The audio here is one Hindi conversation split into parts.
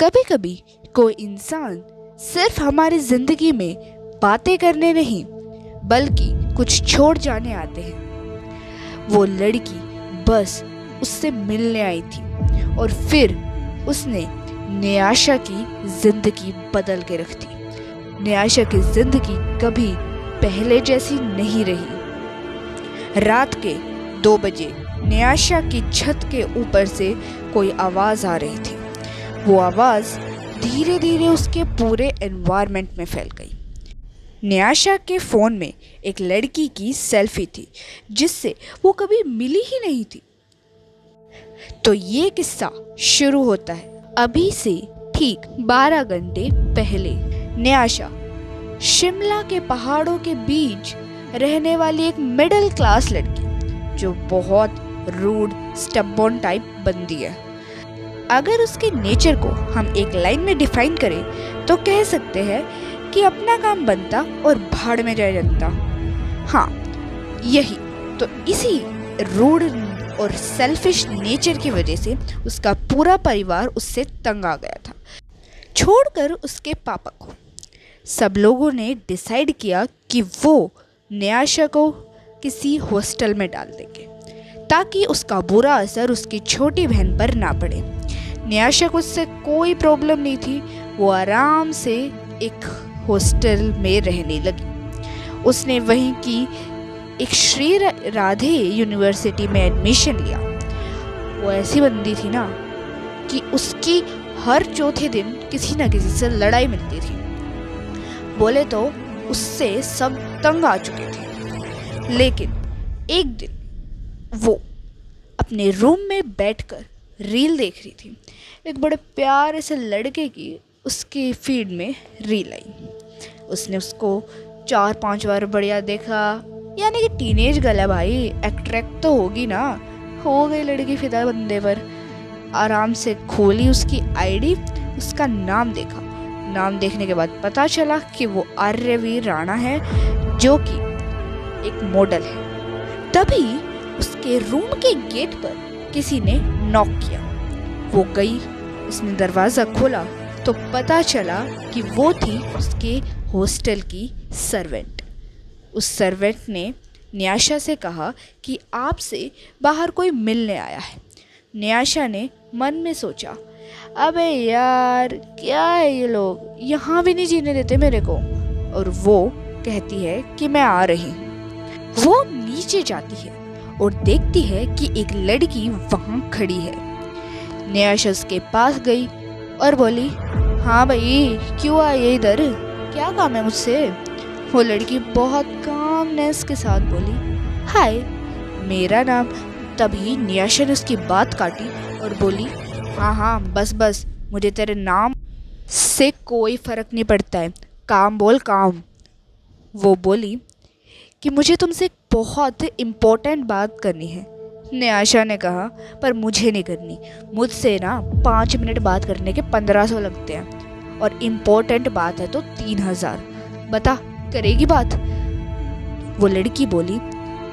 कभी कभी कोई इंसान सिर्फ हमारी जिंदगी में बातें करने नहीं बल्कि कुछ छोड़ जाने आते हैं। वो लड़की बस उससे मिलने आई थी और फिर उसने न्याशा की जिंदगी बदल के रख दी। न्याशा की जिंदगी कभी पहले जैसी नहीं रही। रात के 2 बजे न्याशा की छत के ऊपर से कोई आवाज़ आ रही थी। वो आवाज़ धीरे धीरे उसके पूरे एनवायरनमेंट में फैल गई। न्याशा के फ़ोन में एक लड़की की सेल्फी थी जिससे वो कभी मिली ही नहीं थी। तो ये किस्सा शुरू होता है अभी से ठीक 12 घंटे पहले। न्याशा शिमला के पहाड़ों के बीच रहने वाली एक मिडिल क्लास लड़की जो बहुत रूड स्टबॉर्न टाइप बंदी है। अगर उसके नेचर को हम एक लाइन में डिफाइन करें तो कह सकते हैं कि अपना काम बनता और भाड़ में जाए जनता। हाँ, यही तो इसी रूड और सेल्फिश नेचर की वजह से उसका पूरा परिवार उससे तंग आ गया था, छोड़कर उसके पापा को। सब लोगों ने डिसाइड किया कि वो न्याशा को किसी हॉस्टल में डाल देंगे ताकि उसका बुरा असर उसकी छोटी बहन पर ना पड़े। न्याशा को उससे कोई प्रॉब्लम नहीं थी। वो आराम से एक हॉस्टल में रहने लगी। उसने वहीं की एक श्री राधे यूनिवर्सिटी में एडमिशन लिया। वो ऐसी बंदी थी ना कि उसकी हर चौथे दिन किसी न किसी से लड़ाई मिलती थी। बोले तो उससे सब तंग आ चुके थे। लेकिन एक दिन वो अपने रूम में बैठकर रील देख रही थी। एक बड़े प्यारे से लड़के की उसकी फीड में रील आई। उसने उसको 4-5 बार बढ़िया देखा। यानी कि टीनेज गर्ल है भाई, अट्रैक्ट तो होगी ना। हो गई लड़की फिदा बंदे पर। आराम से खोली उसकी आईडी, उसका नाम देखा। नाम देखने के बाद पता चला कि वो आर्यवीर राणा है जो कि एक मॉडल है। तभी उसके रूम के गेट पर किसी ने नॉक किया। वो गई, उसने दरवाज़ा खोला तो पता चला कि वो थी उसके हॉस्टल की सर्वेंट। उस सर्वेंट ने न्याशा से कहा कि आपसे बाहर कोई मिलने आया है। न्याशा ने मन में सोचा, अबे यार क्या है ये लोग, यहाँ भी नहीं जीने देते मेरे को। और वो कहती है कि मैं आ रही हूँ। वो नीचे जाती है और देखती है कि एक लड़की वहाँ खड़ी है। न्याशा उसके पास गई और बोली, हाँ भाई क्यों आई है इधर, क्या काम है मुझसे। वो लड़की बहुत कामनेस के साथ बोली, हाय मेरा नाम। तभी न्याशा ने उसकी बात काटी और बोली, हाँ बस बस, मुझे तेरे नाम से कोई फ़र्क नहीं पड़ता है, काम बोल काम। वो बोली कि मुझे तुमसे बहुत इम्पोर्टेंट बात करनी है। न्याशा ने कहा, पर मुझे नहीं करनी, मुझसे ना 5 मिनट बात करने के 1500 लगते हैं और इम्पोर्टेंट बात है तो 3000। बता करेगी बात। वो लड़की बोली,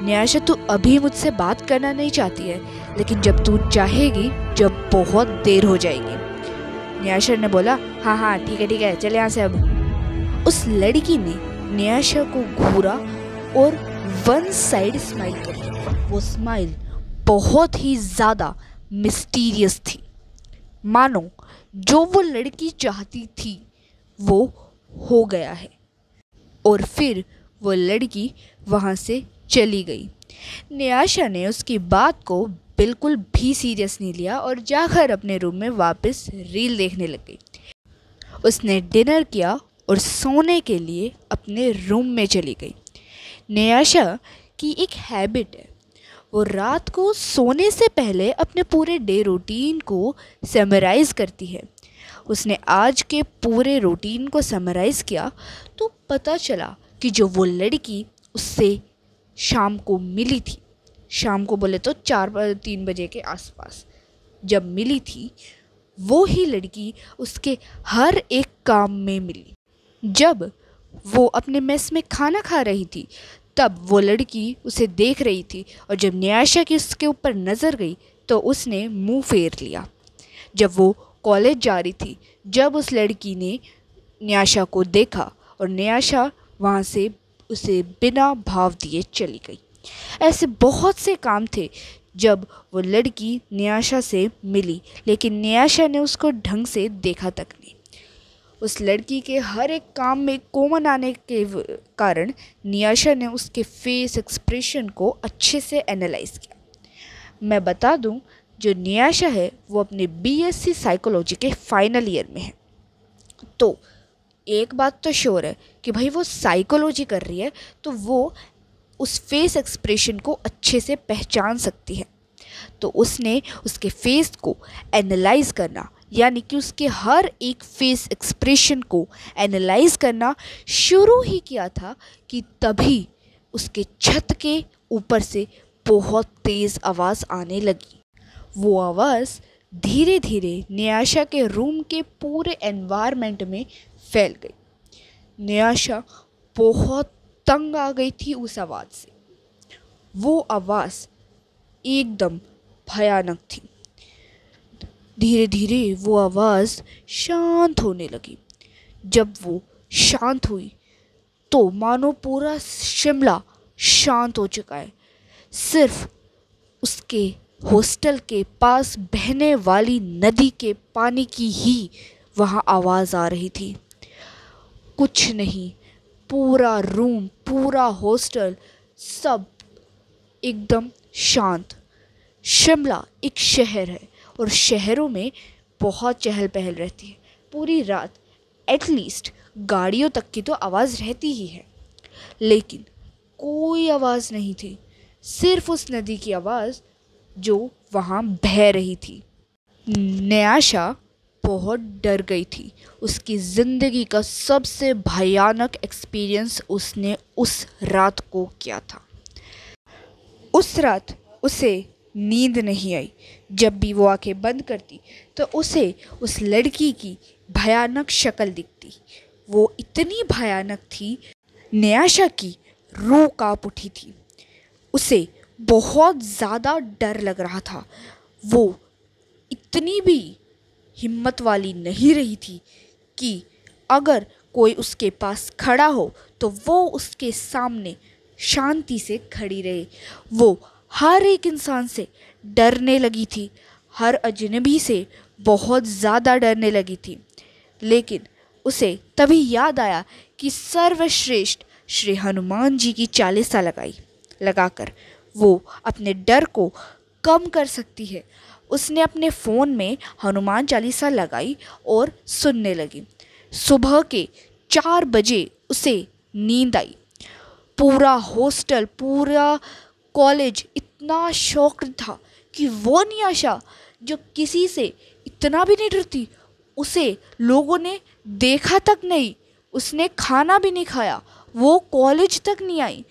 न्याशा तू अभी मुझसे बात करना नहीं चाहती है, लेकिन जब तू चाहेगी जब बहुत देर हो जाएगी। न्याशा ने बोला, हाँ ठीक है चल यहाँ से अब। उस लड़की ने न्याशा को घूरा और वन साइड स्माइल करी। वो स्माइल बहुत ही ज़्यादा मिस्टीरियस थी, मानो जो वो लड़की चाहती थी वो हो गया है। और फिर वो लड़की वहाँ से चली गई। न्याशा ने उसकी बात को बिल्कुल भी सीरियस नहीं लिया और जाकर अपने रूम में वापस रील देखने लग गई। उसने डिनर किया और सोने के लिए अपने रूम में चली गई। न्याशा की एक हैबिट है, वो रात को सोने से पहले अपने पूरे डे रूटीन को समराइज़ करती है। उसने आज के पूरे रूटीन को समराइज़ किया तो पता चला कि जो वो लड़की उससे शाम को मिली थी, शाम को बोले तो 3 बजे के आसपास जब मिली थी, वो ही लड़की उसके हर एक काम में मिली। जब वो अपने मेस में खाना खा रही थी तब वो लड़की उसे देख रही थी और जब न्याशा की उसके ऊपर नज़र गई तो उसने मुंह फेर लिया। जब वो कॉलेज जा रही थी जब उस लड़की ने न्याशा को देखा और न्याशा वहाँ से उसे बिना भाव दिए चली गई। ऐसे बहुत से काम थे जब वो लड़की न्याशा से मिली, लेकिन न्याशा ने उसको ढंग से देखा तक नहीं। उस लड़की के हर एक काम में कॉमन आने के कारण न्याशा ने उसके फेस एक्सप्रेशन को अच्छे से एनालाइज किया। मैं बता दूं, जो न्याशा है वो अपने बीएससी साइकोलॉजी के फाइनल ईयर में है। तो एक बात तो श्योर है कि भाई वो साइकोलॉजी कर रही है तो वो उस फेस एक्सप्रेशन को अच्छे से पहचान सकती है। तो उसने उसके फेस को एनालाइज करना, यानी कि उसके हर एक फेस एक्सप्रेशन को एनालाइज करना शुरू ही किया था कि तभी उसके छत के ऊपर से बहुत तेज़ आवाज़ आने लगी। वो आवाज़ धीरे धीरे न्याशा के रूम के पूरे एनवायरनमेंट में फैल गई। न्याशा बहुत तंग आ गई थी उस आवाज़ से। वो आवाज़ एकदम भयानक थी। धीरे धीरे वो आवाज़ शांत होने लगी। जब वो शांत हुई तो मानो पूरा शिमला शांत हो चुका है। सिर्फ उसके हॉस्टल के पास बहने वाली नदी के पानी की ही वहाँ आवाज़ आ रही थी, कुछ नहीं। पूरा रूम, पूरा हॉस्टल, सब एकदम शांत। शिमला एक शहर है और शहरों में बहुत चहल पहल रहती है। पूरी रात एटलीस्ट गाड़ियों तक की तो आवाज़ रहती ही है, लेकिन कोई आवाज़ नहीं थी। सिर्फ उस नदी की आवाज़ जो वहाँ बह रही थी। न्याशा बहुत डर गई थी। उसकी ज़िंदगी का सबसे भयानक एक्सपीरियंस उसने उस रात को किया था। उस रात उसे नींद नहीं आई। जब भी वो आंखें बंद करती तो उसे उस लड़की की भयानक शक्ल दिखती। वो इतनी भयानक थी, न्याशा की रूह कांप उठी थी। उसे बहुत ज़्यादा डर लग रहा था। वो इतनी भी हिम्मत वाली नहीं रही थी कि अगर कोई उसके पास खड़ा हो तो वो उसके सामने शांति से खड़ी रहे। वो हर एक इंसान से डरने लगी थी, हर अजनबी से बहुत ज़्यादा डरने लगी थी। लेकिन उसे तभी याद आया कि सर्वश्रेष्ठ श्री हनुमान जी की चालीसा लगाकर वो अपने डर को कम कर सकती है। उसने अपने फ़ोन में हनुमान चालीसा लगाई और सुनने लगी। सुबह के 4 बजे उसे नींद आई। पूरा हॉस्टल, पूरा कॉलेज इतना शॉक्ड था कि वो न्याशा जो किसी से इतना भी नहीं डरती, उसे लोगों ने देखा तक नहीं। उसने खाना भी नहीं खाया, वो कॉलेज तक नहीं आई,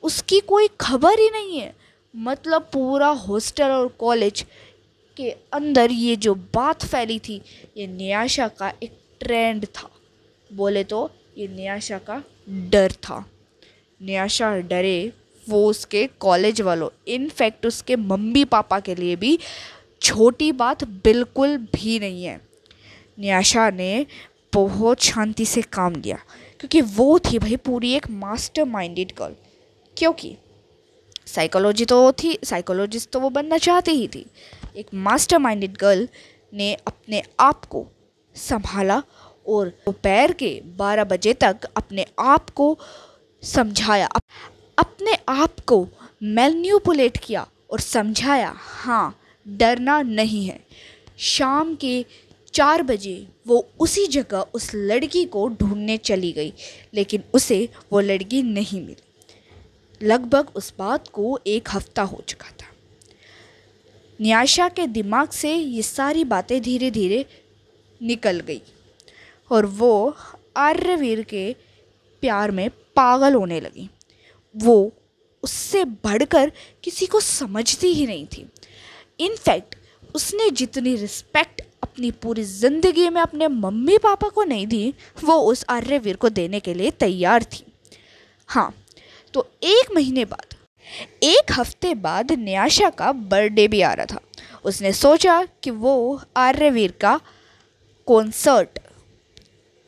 उसकी कोई खबर ही नहीं है। मतलब पूरा हॉस्टल और कॉलेज के अंदर ये जो बात फैली थी, ये न्याशा का एक ट्रेंड था। बोले तो ये न्याशा का डर था। न्याशा डरे वो उसके कॉलेज वालों, इनफैक्ट उसके मम्मी पापा के लिए भी छोटी बात बिल्कुल भी नहीं है। न्याशा ने बहुत शांति से काम लिया क्योंकि वो थी भाई पूरी एक मास्टर माइंडेड गर्ल। क्योंकि साइकोलॉजिस्ट तो वो बनना चाहती ही थी। एक मास्टर माइंडेड गर्ल ने अपने आप को संभाला और दोपहर के 12 बजे तक अपने आप को समझाया, अपने आप को मैनिपुलेट किया और समझाया हाँ डरना नहीं है। शाम के 4 बजे वो उसी जगह उस लड़की को ढूंढने चली गई, लेकिन उसे वो लड़की नहीं मिली। लगभग उस बात को 1 हफ्ता हो चुका था। न्याशा के दिमाग से ये सारी बातें धीरे धीरे निकल गई और वो आर्यवीर के प्यार में पागल होने लगी। वो उससे बढ़कर किसी को समझती ही नहीं थी। इनफैक्ट उसने जितनी रिस्पेक्ट अपनी पूरी ज़िंदगी में अपने मम्मी पापा को नहीं दी, वो उस आर्यवीर को देने के लिए तैयार थी। हाँ, तो 1 महीने बाद, 1 हफ्ते बाद न्याशा का बर्थडे भी आ रहा था। उसने सोचा कि वो आर्यवीर का कॉन्सर्ट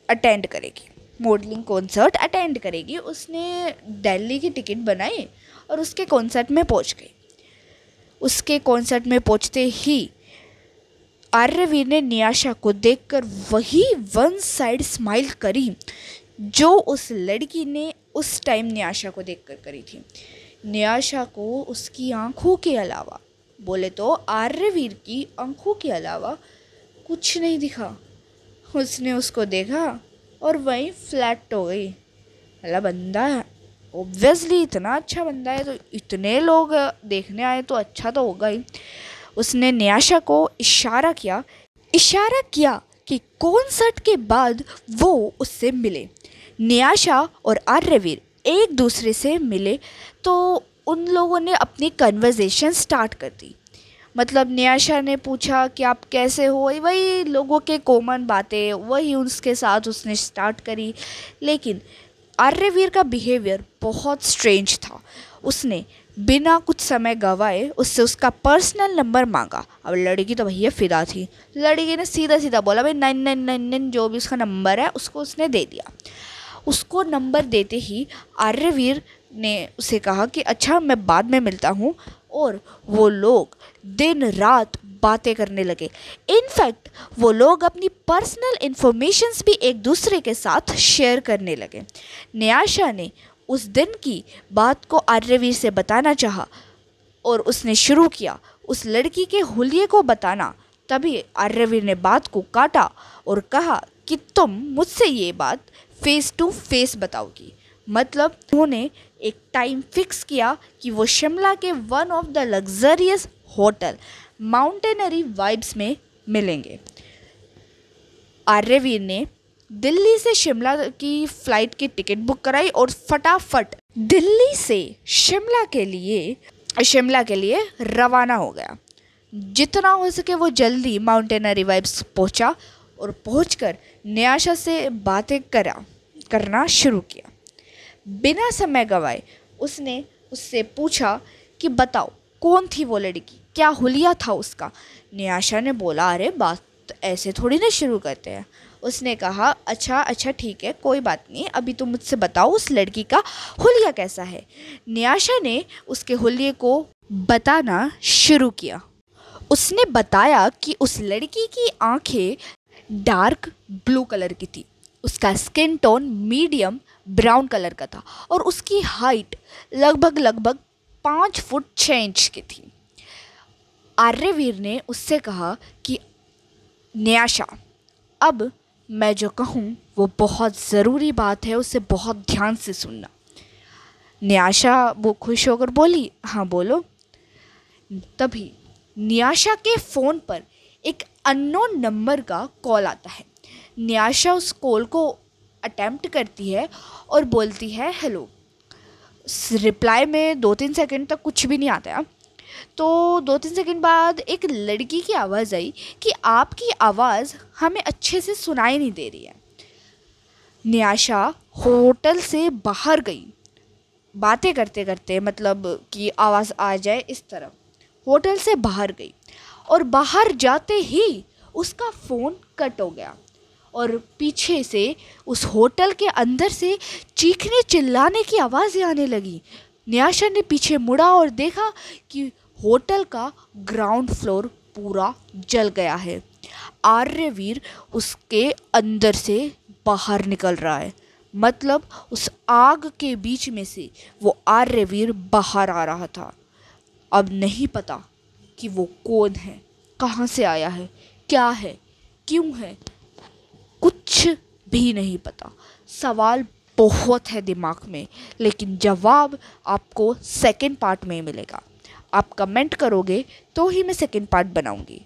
अटेंड करेगी, मॉडलिंग कॉन्सर्ट अटेंड करेगी। उसने दिल्ली की टिकट बनाई और उसके कॉन्सर्ट में पहुंच गई। उसके कॉन्सर्ट में पहुंचते ही आर्यवीर ने न्याशा को देखकर वही वन साइड स्माइल करी जो उस लड़की ने उस टाइम न्याशा को देखकर करी थी। न्याशा को उसकी आंखों के अलावा, बोले तो आर्यवीर की आंखों के अलावा कुछ नहीं दिखा। उसने उसको देखा और वहीं फ्लैट हो गई। अल्लाह, बंदा है ऑब्वियसली, इतना अच्छा बंदा है तो इतने लोग देखने आए तो अच्छा तो होगा ही। उसने न्याशा को इशारा किया कि कॉन्सर्ट के बाद वो उससे मिले। न्याशा और आर्यवीर एक दूसरे से मिले तो उन लोगों ने अपनी कन्वर्सेशन स्टार्ट कर दी। मतलब न्याशा ने पूछा कि आप कैसे हो, वही लोगों के कॉमन बातें वही उसके साथ उसने स्टार्ट करी। लेकिन आर्यवीर का बिहेवियर बहुत स्ट्रेंज था। उसने बिना कुछ समय गवाए उससे उसका पर्सनल नंबर मांगा। अब लड़की तो भैया फिदा थी, लड़की ने सीधा सीधा बोला भाई 9999 जो भी उसका नंबर है उसको उसने दे दिया। उसको नंबर देते ही आर्यवीर ने उसे कहा कि अच्छा मैं बाद में मिलता हूँ, और वो लोग दिन रात बातें करने लगे। इनफैक्ट वो लोग अपनी पर्सनल इन्फॉर्मेशंस भी एक दूसरे के साथ शेयर करने लगे। न्याशा ने उस दिन की बात को आर्यवीर से बताना चाहा और उसने शुरू किया उस लड़की के हुलिये को बताना। तभी आर्यवीर ने बात को काटा और कहा कि तुम मुझसे ये बात फेस टू फेस बताओगी। मतलब उन्होंने एक टाइम फिक्स किया कि वो शिमला के one of the luxurious hotel mountainary vibes में मिलेंगे। आर्यवीर ने दिल्ली से शिमला की फ़्लाइट की टिकट बुक कराई और फटाफट दिल्ली से शिमला के लिए रवाना हो गया। जितना हो सके वो जल्दी माउंटेनरी वाइब्स पहुंचा और पहुंचकर न्याशा से बातें करना शुरू किया। बिना समय गवाए उसने उससे पूछा कि बताओ कौन थी वो लड़की, क्या हुलिया था उसका। न्याशा ने बोला अरे बात ऐसे थोड़ी ना शुरू करते हैं। उसने कहा अच्छा ठीक है, कोई बात नहीं, अभी तुम मुझसे बताओ उस लड़की का हुलिया कैसा है। न्याशा ने उसके हुलिये को बताना शुरू किया। उसने बताया कि उस लड़की की आंखें डार्क ब्लू कलर की थी, उसका skin tone medium brown colour का था और उसकी हाइट लगभग 5 फुट 6 इंच की थी। आर्यवीर ने उससे कहा कि न्याशा, अब मैं जो कहूँ वो बहुत ज़रूरी बात है, उसे बहुत ध्यान से सुनना। न्याशा वो खुश होकर बोली हाँ बोलो। तभी न्याशा के फ़ोन पर एक अननोन नंबर का कॉल आता है। न्याशा उस कॉल को अटेम्प्ट करती है और बोलती है हेलो। रिप्लाई में 2-3 सेकंड तक कुछ भी नहीं आता है। तो 2-3 सेकंड बाद एक लड़की की आवाज़ आई कि आपकी आवाज़ हमें अच्छे से सुनाई नहीं दे रही है। न्याशा होटल से बाहर गई बातें करते करते, मतलब कि आवाज़ आ जाए इस तरह। होटल से बाहर गई और बाहर जाते ही उसका फ़ोन कट हो गया और पीछे से उस होटल के अंदर से चीखने चिल्लाने की आवाज़ें आने लगी। न्याशा ने पीछे मुड़ा और देखा कि होटल का ग्राउंड फ्लोर पूरा जल गया है। आर्यवीर उसके अंदर से बाहर निकल रहा है, मतलब उस आग के बीच में से वो आर्यवीर बाहर आ रहा था। अब नहीं पता कि वो कौन है, कहाँ से आया है, क्या है, क्यों है, कुछ भी नहीं पता। सवाल बहुत है दिमाग में, लेकिन जवाब आपको सेकंड पार्ट में मिलेगा। आप कमेंट करोगे तो ही मैं सेकंड पार्ट बनाऊंगी।